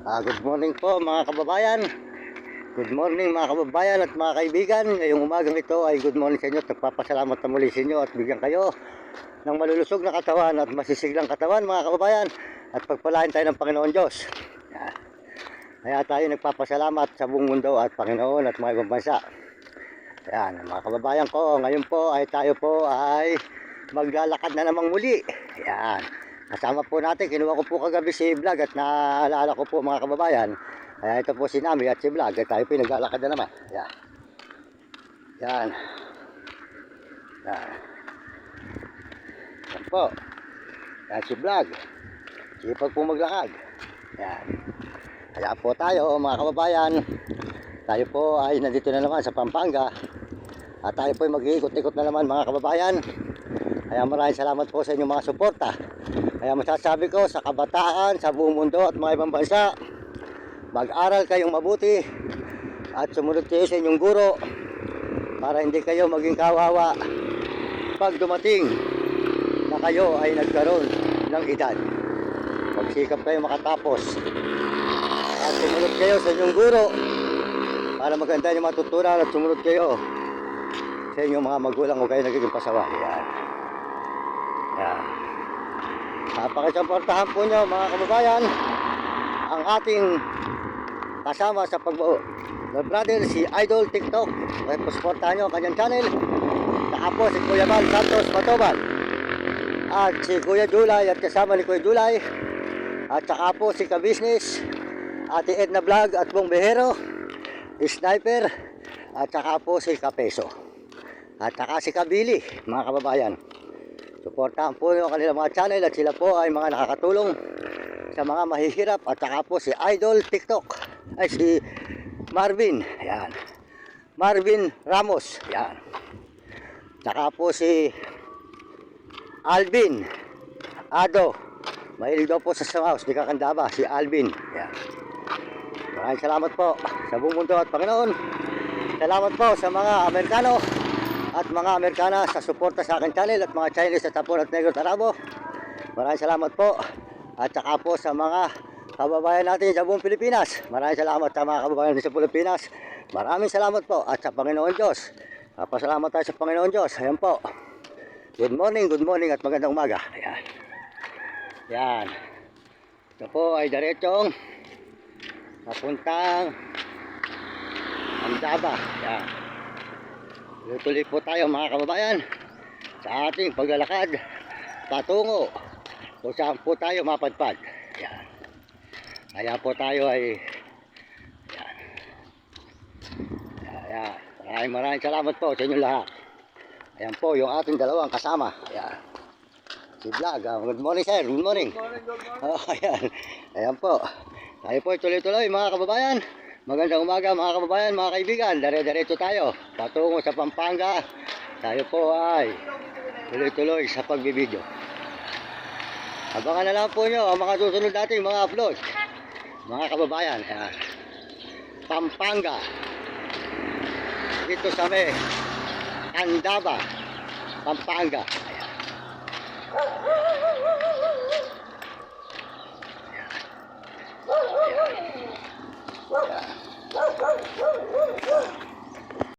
Good morning po mga kababayan. Good morning mga kababayan at mga kaibigan. Ngayong umagang ito ay good morning sa inyo. Nagpapasalamat na muli sa inyo at bigyan kayo ng malulusog na katawan at masisiglang katawan mga kababayan. At pagpalain tayo ng Panginoon Diyos. Yan. Kaya tayo nagpapasalamat sa buong mundo at Panginoon at mga ibang bansa. Yan mga kababayan ko. Ngayon po ay tayo po ay maglalakad na namang muli. Yan. Kasama po natin, kinuha ko po kagabi si Vlog at naalala ko po mga kababayan. Kaya ito po si Nami at si Vlog at tayo po naglalakad na naman. Yan. Yan. Yan. Yan po. Yan si Vlog. Sipag po maglakad. Yan. Kaya po tayo mga kababayan. Tayo po ay nandito na naman sa Pampanga. At tayo po ay mag-iikot-ikot na naman mga kababayan. Kaya maraming salamat po sa inyong mga suporta. Kaya masasabi ko sa kabataan, sa buong mundo at mga ibang bansa, mag-aral kayong mabuti at sumunod kayo sa inyong guro para hindi kayo maging kawawa pag dumating na kayo ay nagkaroon ng edad. Magsikap kayo makatapos at sumunod kayo sa inyong guro para maganda yung matutunan at sumunod kayo sa inyong mga magulang o kayo nagiging pasawa. Yan. Yan. Pakisuportahan po nyo mga kababayan ang ating kasama sa pagbuo the brother si Idol TikTok. Pakisuportahan nyo ang kanyang channel. Saka po si Kuya Mal Santos Patoban at si Kuya Julay at kasama ni Kuya Julay at saka po si Kabisnes, Ate Edna Vlog at Bong Behero, Sniper at saka po si Kapeso at saka si Kabili mga kababayan. Suportahan po yung kanilang mga channel at sila po ay mga nakakatulong sa mga mahihirap at saka po si Idol TikTok ay si Marvin, yan. Marvin Ramos, yan. Saka po si Alvin Ado, mahilig daw po sa sabaw, di kakandaba, si Alvin, yan. Maraming salamat po sa buong mundo at Panginoon. Salamat po sa mga Amerikano at mga Amerikana sa suporta sa aking channel at mga Chinese at Hapon at Negro at Arabo. Maraming salamat po. At saka po sa mga kababayan natin sa buong Pilipinas. Maraming salamat sa mga kababayan natin sa Pilipinas. Maraming salamat po. At sa Panginoon Diyos. Pasalamat tayo sa Panginoon Diyos. Ayan po. Good morning at magandang umaga. Ayan. Ayan. Ito po ay diretsong papuntang Andaba. Ayan. Tuloy po tayo mga kababayan sa ating paglalakad patungo kung saan po tayo mapadpad. Yan. Kaya po tayo ay yan. Maraming salamat po sa inyo lahat. Ayan po yung ating dalawang kasama. Ayan. Si Vlog. Good morning sir. Good morning. Good morning. Ayan. Ayan po. Tayo po tuloy-tuloy mga kababayan. Magandang umaga mga kababayan, mga kaibigan. Dire-diretso tayo patungo sa Pampanga. Tayo po ay tuloy-tuloy sa pagbibideo. Abangan na lang po nyo ang mga susunod nating mga upload mga kababayan. Ayan. Pampanga dito sa may Andaba, Pampanga. Ayan. Ayan.